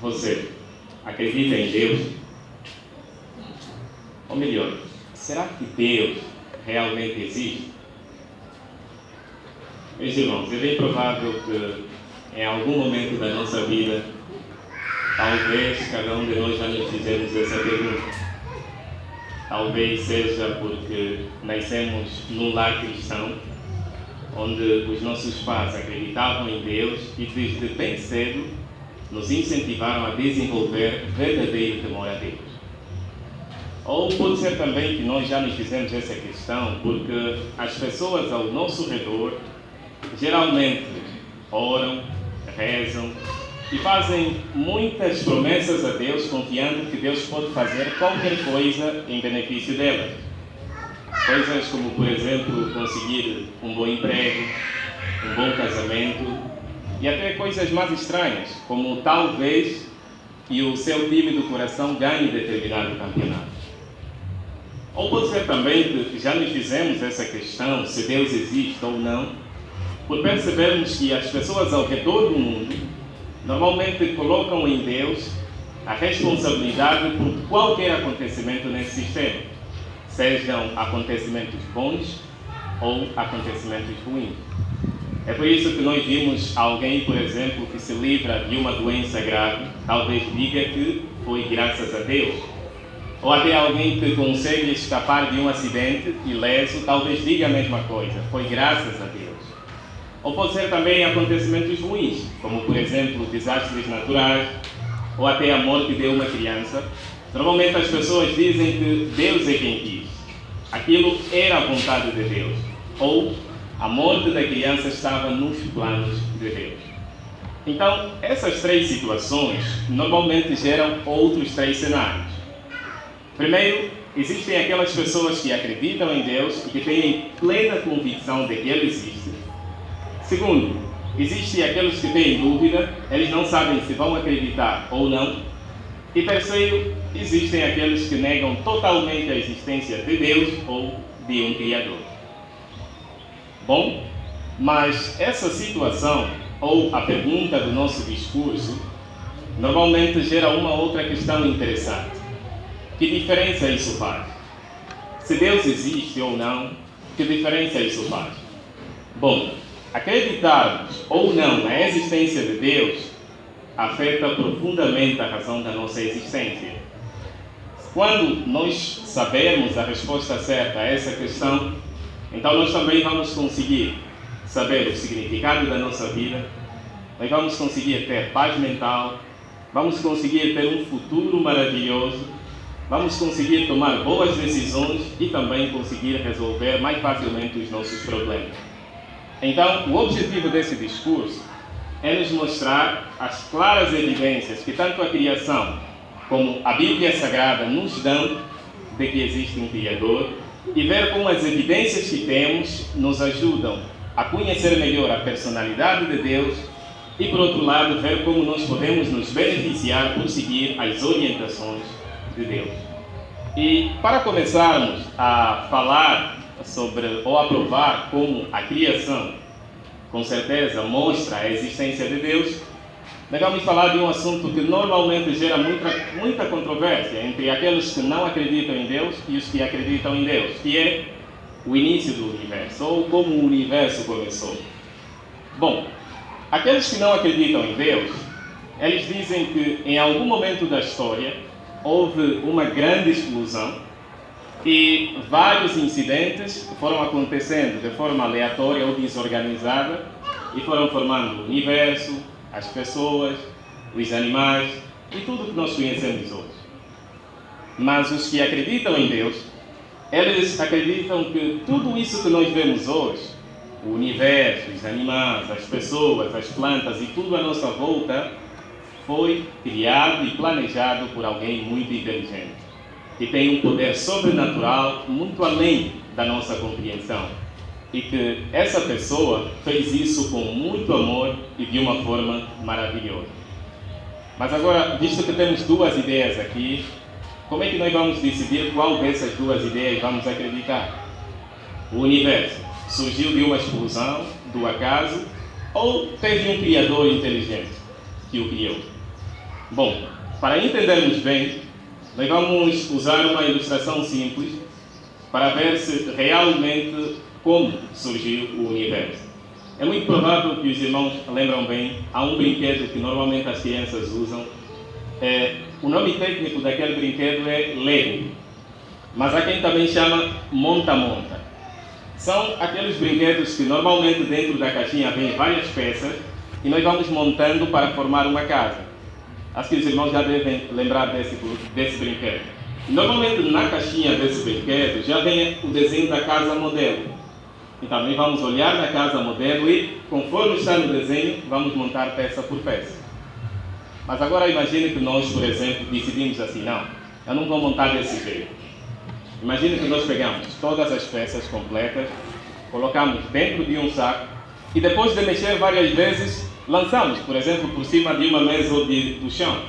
Você acredita em Deus? Ou melhor, será que Deus realmente existe? Meus irmãos, é bem provável que em algum momento da nossa vida, talvez cada um de nós já nos fizemos essa pergunta. Talvez seja porque nascemos num lar cristão, onde os nossos pais acreditavam em Deus e desde bem cedo nos incentivaram a desenvolver verdadeiro temor a Deus. Ou pode ser também que nós já nos fizemos essa questão porque as pessoas ao nosso redor geralmente oram, rezam e fazem muitas promessas a Deus, confiando que Deus pode fazer qualquer coisa em benefício delas. Coisas como, por exemplo, conseguir um bom emprego, um bom casamento e até coisas mais estranhas, como talvez que o seu time do coração ganhe determinado campeonato. Ou pode ser também que já nos fizemos essa questão, se Deus existe ou não, por percebermos que as pessoas ao redor do mundo normalmente colocam em Deus a responsabilidade por qualquer acontecimento nesse sistema, sejam acontecimentos bons ou acontecimentos ruins. É por isso que nós vimos alguém, por exemplo, que se livra de uma doença grave, talvez diga que foi graças a Deus. Ou até alguém que consegue escapar de um acidente ileso, talvez diga a mesma coisa, foi graças a Deus. Ou pode ser também acontecimentos ruins, como por exemplo desastres naturais, ou até a morte de uma criança. Normalmente as pessoas dizem que Deus é quem quis. Aquilo era a vontade de Deus. Ou a morte da criança estava nos planos de Deus. Então, essas três situações normalmente geram outros três cenários. Primeiro, existem aquelas pessoas que acreditam em Deus e que têm plena convicção de que Ele existe. Segundo, existem aqueles que têm dúvida, eles não sabem se vão acreditar ou não. E terceiro, existem aqueles que negam totalmente a existência de Deus ou de um Criador. Bom, mas essa situação, ou a pergunta do nosso discurso, normalmente gera uma outra questão interessante. Que diferença isso faz? Se Deus existe ou não, que diferença isso faz? Bom, acreditarmos ou não na existência de Deus afeta profundamente a razão da nossa existência. Quando nós sabermos a resposta certa a essa questão, então nós também vamos conseguir saber o significado da nossa vida, nós vamos conseguir ter paz mental, vamos conseguir ter um futuro maravilhoso, vamos conseguir tomar boas decisões e também conseguir resolver mais facilmente os nossos problemas. Então, o objetivo desse discurso é nos mostrar as claras evidências que tanto a criação como a Bíblia Sagrada nos dão de que existe um Criador e ver como as evidências que temos nos ajudam a conhecer melhor a personalidade de Deus e, por outro lado, ver como nós podemos nos beneficiar por seguir as orientações de Deus. E para começarmos a falar sobre ou a provar como a criação com certeza mostra a existência de Deus, nós vamos falar de um assunto que normalmente gera muita controvérsia entre aqueles que não acreditam em Deus e os que acreditam em Deus, que é o início do universo, ou como o universo começou. Bom, aqueles que não acreditam em Deus, eles dizem que em algum momento da história houve uma grande explosão e vários incidentes foram acontecendo de forma aleatória ou desorganizada e foram formando o universo, as pessoas, os animais e tudo que nós conhecemos hoje. Mas os que acreditam em Deus, eles acreditam que tudo isso que nós vemos hoje, o universo, os animais, as pessoas, as plantas e tudo à nossa volta, foi criado e planejado por alguém muito inteligente, que tem um poder sobrenatural muito além da nossa compreensão. E que essa pessoa fez isso com muito amor e de uma forma maravilhosa. Mas agora, visto que temos duas ideias aqui, como é que nós vamos decidir qual dessas duas ideias vamos acreditar? O universo surgiu de uma explosão, do acaso, ou teve um criador inteligente que o criou? Bom, para entendermos bem, nós vamos usar uma ilustração simples para ver se realmente como surgiu o universo. É muito provável que os irmãos lembram bem, há um brinquedo que normalmente as crianças usam. O nome técnico daquele brinquedo é Lego, mas há quem também chama monta-monta. São aqueles brinquedos que normalmente dentro da caixinha vem várias peças e nós vamos montando para formar uma casa. Acho que os irmãos já devem lembrar desse brinquedo. Normalmente na caixinha desse brinquedo já vem o desenho da casa modelo. Então nós vamos olhar na casa modelo e, conforme está no desenho, vamos montar peça por peça. Mas agora imagine que nós, por exemplo, decidimos assim, não, eu não vou montar desse jeito. Imagine que nós pegamos todas as peças completas, colocamos dentro de um saco e depois de mexer várias vezes, lançamos, por exemplo, por cima de uma mesa ou do chão.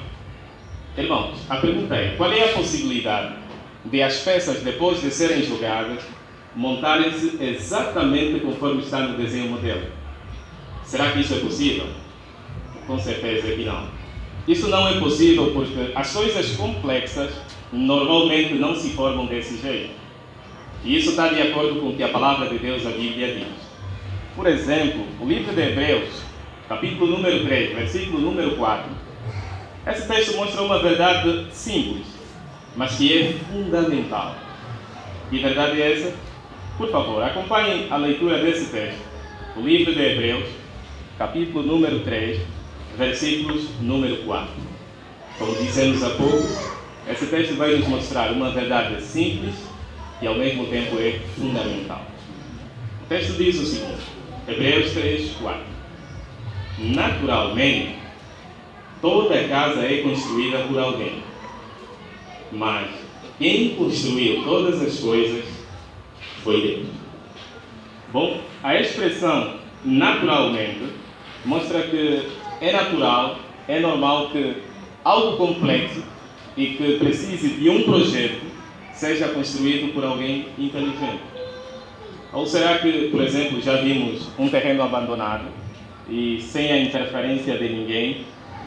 Irmãos, a pergunta é, qual é a possibilidade de as peças, depois de serem jogadas, montarem-se exatamente conforme está no desenho modelo? Será que isso é possível? Com certeza que não. Isso não é possível porque as coisas complexas normalmente não se formam desse jeito. E isso está de acordo com o que a palavra de Deus, a Bíblia, diz. Por exemplo, o livro de Hebreus, capítulo número 3, versículo número 4. Esse texto mostra uma verdade simples, mas que é fundamental. Que verdade é essa? Por favor, acompanhem a leitura desse texto. O livro de Hebreus, capítulo número 3, versículos número 4. Como dissemos há pouco, esse texto vai nos mostrar uma verdade simples e ao mesmo tempo é fundamental. O texto diz o seguinte, Hebreus 3, 4. Naturalmente, toda casa é construída por alguém, mas quem construiu todas as coisas foi Deus. Bom, a expressão naturalmente mostra que é natural, é normal que algo complexo e que precise de um projeto seja construído por alguém inteligente. Ou será que, por exemplo, já vimos um terreno abandonado e sem a interferência de ninguém,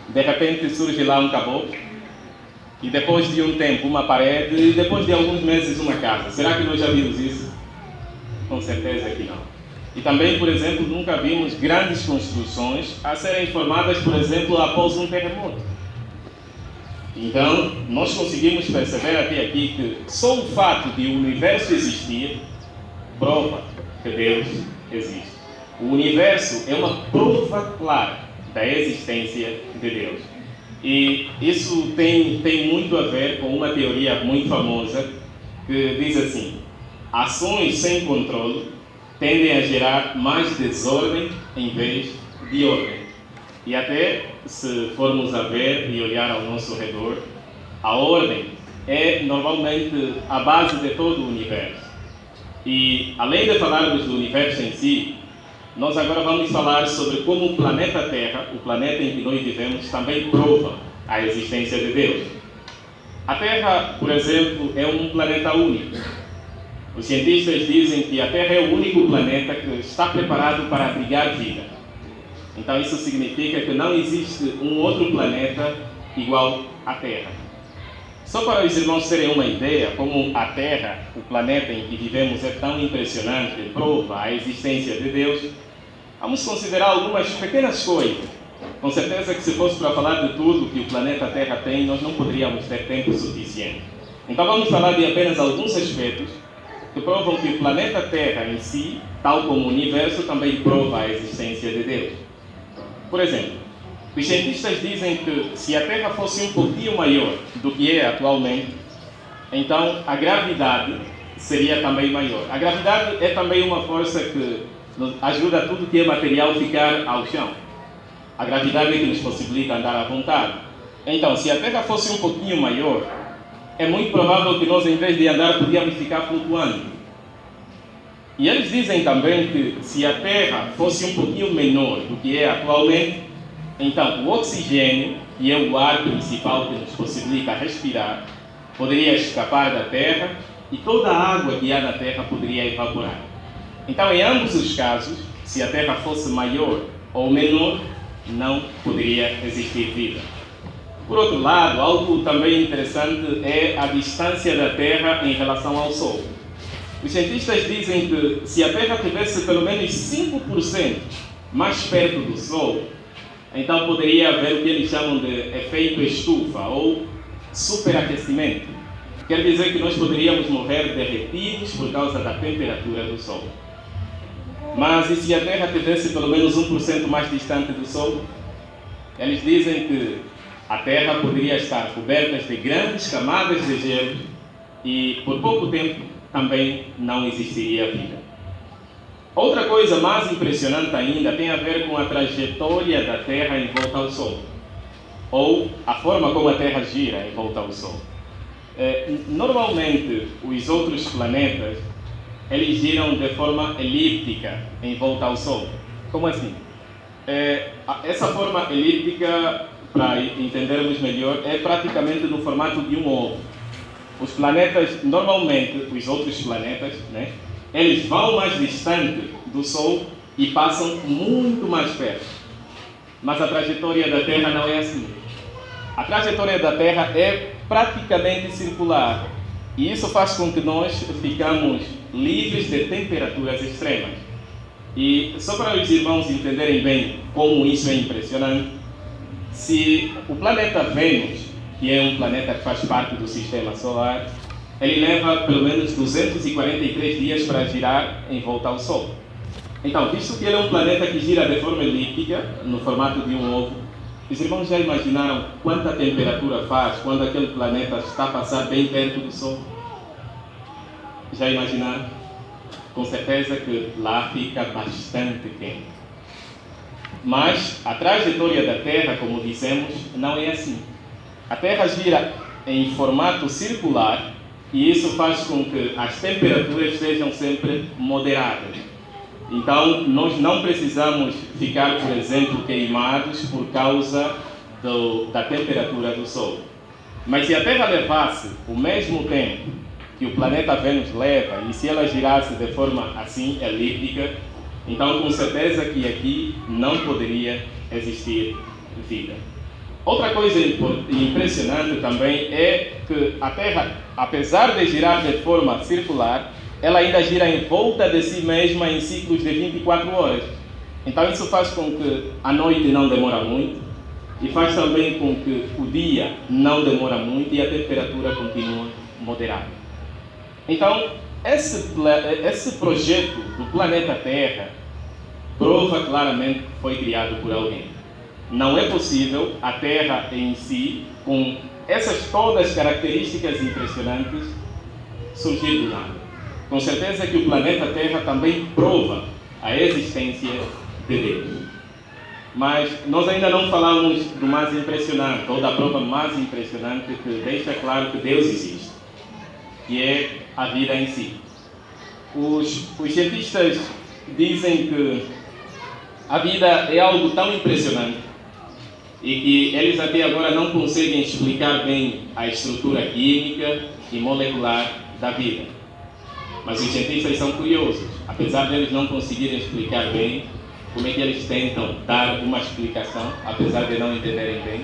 de repente surge lá um caboclo e depois de um tempo uma parede e depois de alguns meses uma casa? Será que nós já vimos isso? Com certeza que não. E também, por exemplo, nunca vimos grandes construções a serem formadas, por exemplo, após um terremoto. Então, nós conseguimos perceber até aqui que só o fato de o universo existir prova que Deus existe. O universo é uma prova clara da existência de Deus. E isso tem muito a ver com uma teoria muito famosa que diz assim: ações sem controle tendem a gerar mais desordem em vez de ordem. E até, se formos a ver e olhar ao nosso redor, a ordem é normalmente a base de todo o universo. E, além de falarmos do universo em si, nós agora vamos falar sobre como o planeta Terra, o planeta em que nós vivemos, também prova a existência de Deus. A Terra, por exemplo, é um planeta único. Os cientistas dizem que a Terra é o único planeta que está preparado para abrigar vida. Então isso significa que não existe um outro planeta igual à Terra. Só para os irmãos terem uma ideia, como a Terra, o planeta em que vivemos, é tão impressionante, prova a existência de Deus, vamos considerar algumas pequenas coisas. Com certeza que se fosse para falar de tudo que o planeta Terra tem, nós não poderíamos ter tempo suficiente. Então vamos falar de apenas alguns aspectos que provam que o planeta Terra em si, tal como o universo, também prova a existência de Deus. Por exemplo, os cientistas dizem que se a Terra fosse um pouquinho maior do que é atualmente, então a gravidade seria também maior. A gravidade é também uma força que ajuda tudo que é material a ficar ao chão. A gravidade é que nos possibilita andar à vontade. Então, se a Terra fosse um pouquinho maior, é muito provável que nós, em vez de andar, podíamos ficar flutuando. E eles dizem também que se a Terra fosse um pouquinho menor do que é atualmente, então o oxigênio, que é o ar principal que nos possibilita respirar, poderia escapar da Terra e toda a água que há na Terra poderia evaporar. Então, em ambos os casos, se a Terra fosse maior ou menor, não poderia existir vida. Por outro lado, algo também interessante é a distância da Terra em relação ao Sol. Os cientistas dizem que se a Terra estivesse pelo menos 5% mais perto do Sol, então poderia haver o que eles chamam de efeito estufa ou superaquecimento. Quer dizer que nós poderíamos morrer derretidos por causa da temperatura do Sol. Mas e se a Terra estivesse pelo menos 1% mais distante do Sol? Eles dizem que a Terra poderia estar coberta de grandes camadas de gelo e por pouco tempo também não existiria vida. Outra coisa mais impressionante ainda tem a ver com a trajetória da Terra em volta ao Sol, ou a forma como a Terra gira em volta ao Sol. Normalmente, os outros planetas, eles giram de forma elíptica em volta ao Sol. Como assim? Essa forma elíptica, para entendermos melhor, é praticamente no formato de um ovo. Os planetas, normalmente, os outros planetas, né, eles vão mais distante do Sol e passam muito mais perto. Mas a trajetória da Terra não é assim. A trajetória da Terra é praticamente circular. E isso faz com que nós ficamos livres de temperaturas extremas. E só para os irmãos entenderem bem como isso é impressionante, se o planeta Vênus, que é um planeta que faz parte do Sistema Solar, ele leva pelo menos 243 dias para girar em volta ao Sol. Então, visto que ele é um planeta que gira de forma elíptica, no formato de um ovo, os irmãos já imaginaram quanta temperatura faz quando aquele planeta está a passar bem perto do Sol? Já imaginaram? Com certeza que lá fica bastante quente. Mas a trajetória da Terra, como dissemos, não é assim. A Terra gira em formato circular e isso faz com que as temperaturas sejam sempre moderadas. Então, nós não precisamos ficar, por exemplo, queimados por causa da temperatura do Sol. Mas se a Terra levasse o mesmo tempo que o planeta Vênus leva, e se ela girasse de forma assim, elíptica, então com certeza que aqui não poderia existir vida. Outra coisa impressionante também é que a Terra, apesar de girar de forma circular, ela ainda gira em volta de si mesma em ciclos de 24 horas. Então isso faz com que a noite não demora muito e faz também com que o dia não demora muito e a temperatura continua moderada. Então, esse projeto do planeta Terra prova claramente que foi criado por alguém. Não é possível a Terra em si, com essas todas características impressionantes, surgir do nada. Com certeza que o planeta Terra também prova a existência de Deus. Mas nós ainda não falamos do mais impressionante, ou da prova mais impressionante que deixa claro que Deus existe, que é a vida em si. Os cientistas dizem que a vida é algo tão impressionante e que eles até agora não conseguem explicar bem a estrutura química e molecular da vida. Mas os cientistas são curiosos, apesar de eles não conseguirem explicar bem, como é que eles tentam dar uma explicação, apesar de não entenderem bem.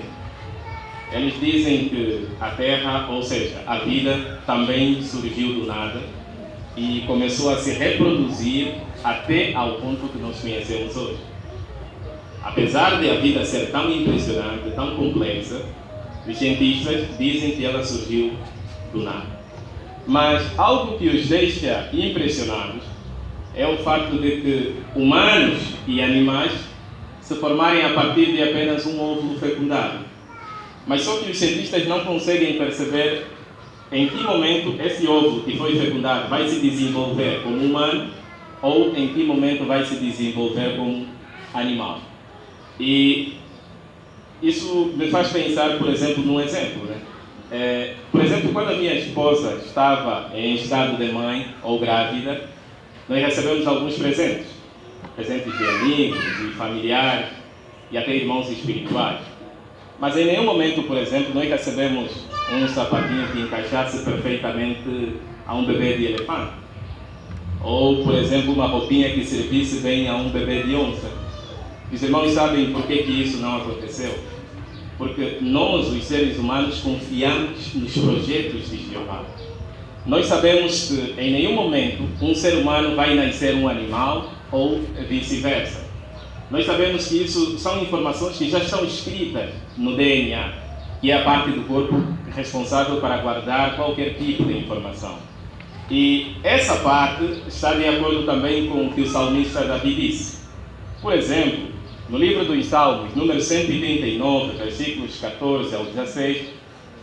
Eles dizem que a Terra, ou seja, a vida, também surgiu do nada e começou a se reproduzir até ao ponto que nós conhecemos hoje. Apesar de a vida ser tão impressionante, tão complexa, os cientistas dizem que ela surgiu do nada. Mas algo que os deixa impressionados é o fato de que humanos e animais se formarem a partir de apenas um óvulo fecundado. Mas só que os cientistas não conseguem perceber em que momento esse óvulo que foi fecundado vai se desenvolver como humano ou em que momento vai se desenvolver como animal. E isso me faz pensar, por exemplo, num exemplo, né? Por exemplo, quando a minha esposa estava em estado de mãe ou grávida, nós recebemos alguns presentes. Presentes de amigos, de familiares e até irmãos espirituais. Mas em nenhum momento, por exemplo, nós recebemos um sapatinho que encaixasse perfeitamente a um bebê de elefante. Ou, por exemplo, uma roupinha que servisse bem a um bebê de onça. Os irmãos sabem por que isso não aconteceu? porque nós, os seres humanos, confiamos nos projetos de Jeová. Nós sabemos que em nenhum momento um ser humano vai nascer um animal ou vice-versa. Nós sabemos que isso são informações que já estão escritas no DNA, que é a parte do corpo responsável para guardar qualquer tipo de informação. E essa parte está de acordo também com o que o salmista Davi disse. Por exemplo, no livro dos Salmos, número 139, versículos 14 ao 16,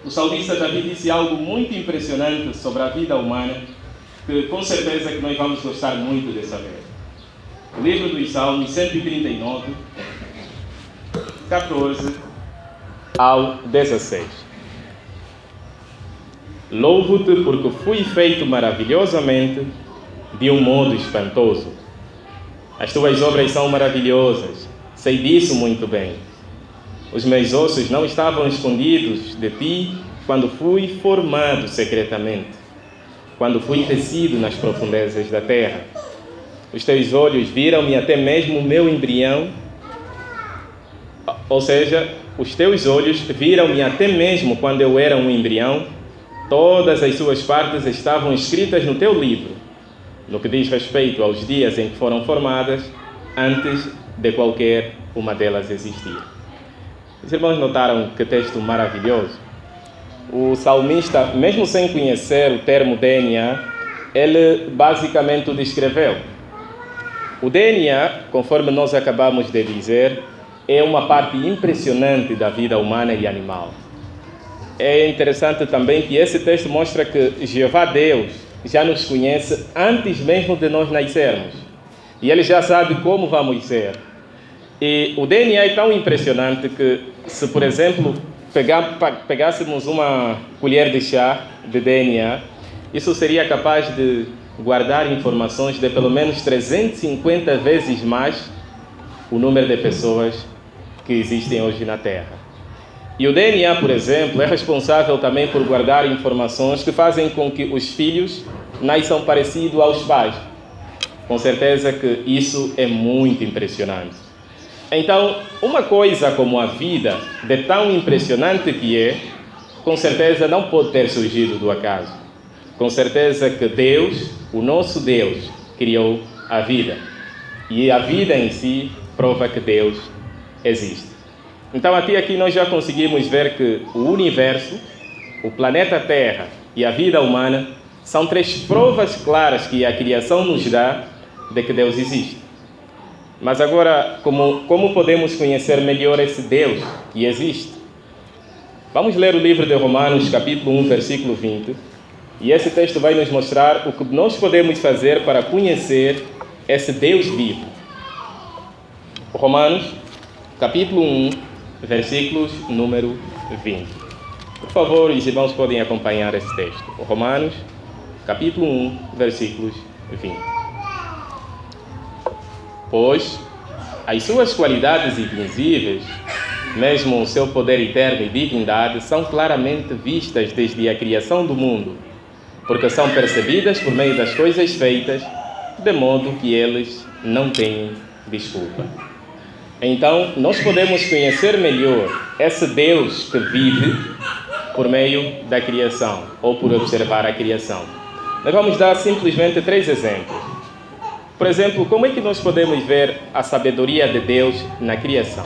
o salmista Davi disse algo muito impressionante sobre a vida humana, que com certeza que nós vamos gostar muito de saber. O livro dos Salmos, 139, 14 ao 16. Louvo-te porque fui feito maravilhosamente de um modo espantoso. As tuas obras são maravilhosas, sei disso muito bem. Os meus ossos não estavam escondidos de ti quando fui formado secretamente, quando fui tecido nas profundezas da terra. Os teus olhos viram-me até mesmo o meu embrião, ou seja, os teus olhos viram-me até mesmo quando eu era um embrião. Todas as suas partes estavam escritas no teu livro, no que diz respeito aos dias em que foram formadas, antes de qualquer uma delas existir. Os irmãos notaram que texto maravilhoso? O salmista, mesmo sem conhecer o termo DNA, ele basicamente o descreveu. O DNA, conforme nós acabamos de dizer, é uma parte impressionante da vida humana e animal. É interessante também que esse texto mostra que Jeová Deus já nos conhece antes mesmo de nós nascermos. E Ele já sabe como vamos ser. E o DNA é tão impressionante que, se por exemplo, pegássemos uma colher de chá de DNA, isso seria capaz de guardar informações de pelo menos 350 vezes mais o número de pessoas que existem hoje na Terra. E o DNA, por exemplo, é responsável também por guardar informações que fazem com que os filhos nasçam parecidos aos pais. Com certeza que isso é muito impressionante. Então, uma coisa como a vida, de tão impressionante que é, com certeza não pode ter surgido do acaso. Com certeza que Deus, o nosso Deus, criou a vida. E a vida em si prova que Deus existe. Então, até aqui nós já conseguimos ver que o universo, o planeta Terra e a vida humana são três provas claras que a criação nos dá de que Deus existe. Mas agora, como podemos conhecer melhor esse Deus que existe? Vamos ler o livro de Romanos, capítulo 1, versículo 20. E esse texto vai nos mostrar o que nós podemos fazer para conhecer esse Deus vivo. Romanos, capítulo 1, versículos número 20. Por favor, os irmãos podem acompanhar esse texto. Romanos, capítulo 1, versículos 20. Pois as suas qualidades invisíveis, mesmo o seu poder eterno e divindade, são claramente vistas desde a criação do mundo, porque são percebidas por meio das coisas feitas, de modo que eles não têm desculpa. Então, nós podemos conhecer melhor esse Deus que vive por meio da criação, ou por observar a criação. Nós vamos dar simplesmente 3 exemplos. Por exemplo, como é que nós podemos ver a sabedoria de Deus na criação?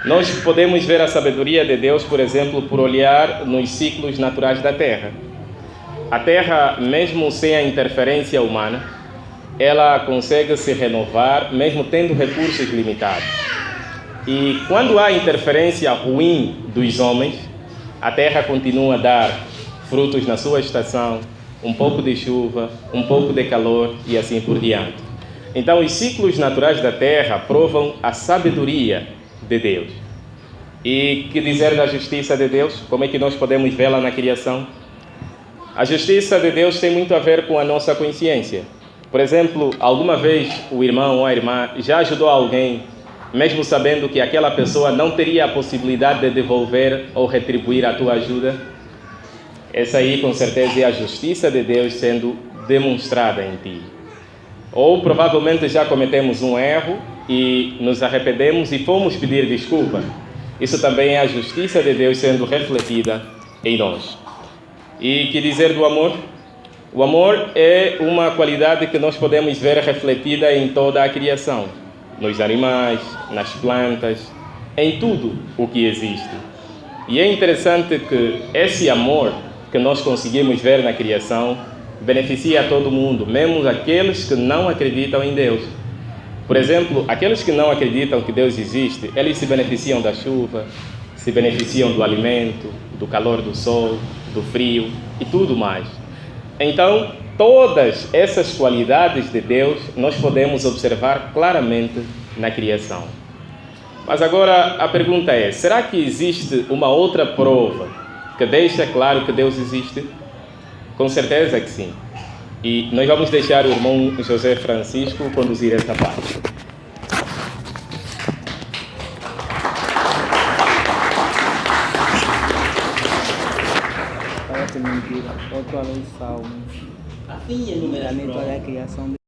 Nós podemos ver a sabedoria de Deus, por exemplo, por olhar nos ciclos naturais da Terra. A Terra, mesmo sem a interferência humana, ela consegue se renovar, mesmo tendo recursos limitados. E quando há interferência ruim dos homens, a terra continua a dar frutos na sua estação, um pouco de chuva, um pouco de calor e assim por diante. Então, os ciclos naturais da terra provam a sabedoria de Deus. E que dizer da justiça de Deus? Como é que nós podemos vê-la na criação? A justiça de Deus tem muito a ver com a nossa consciência. Por exemplo, alguma vez o irmão ou a irmã já ajudou alguém, mesmo sabendo que aquela pessoa não teria a possibilidade de devolver ou retribuir a tua ajuda? Essa aí, com certeza, é a justiça de Deus sendo demonstrada em ti. Ou provavelmente já cometemos um erro e nos arrependemos e fomos pedir desculpa. isso também é a justiça de Deus sendo refletida em nós. E que dizer do amor? O amor é uma qualidade que nós podemos ver refletida em toda a criação, nos animais, nas plantas, em tudo o que existe. E é interessante que esse amor que nós conseguimos ver na criação beneficia a todo mundo, mesmo aqueles que não acreditam em Deus. Por exemplo, aqueles que não acreditam que Deus existe, eles se beneficiam da chuva, se beneficiam do alimento, do calor do sol, do frio e tudo mais. Então, todas essas qualidades de Deus nós podemos observar claramente na criação. Mas agora a pergunta é, será que existe uma outra prova que deixa claro que Deus existe? Com certeza que sim. E nós vamos deixar o irmão José Francisco conduzir esta parte. Parece mentira. Outro além salmo. Assim é numerar Toda a criação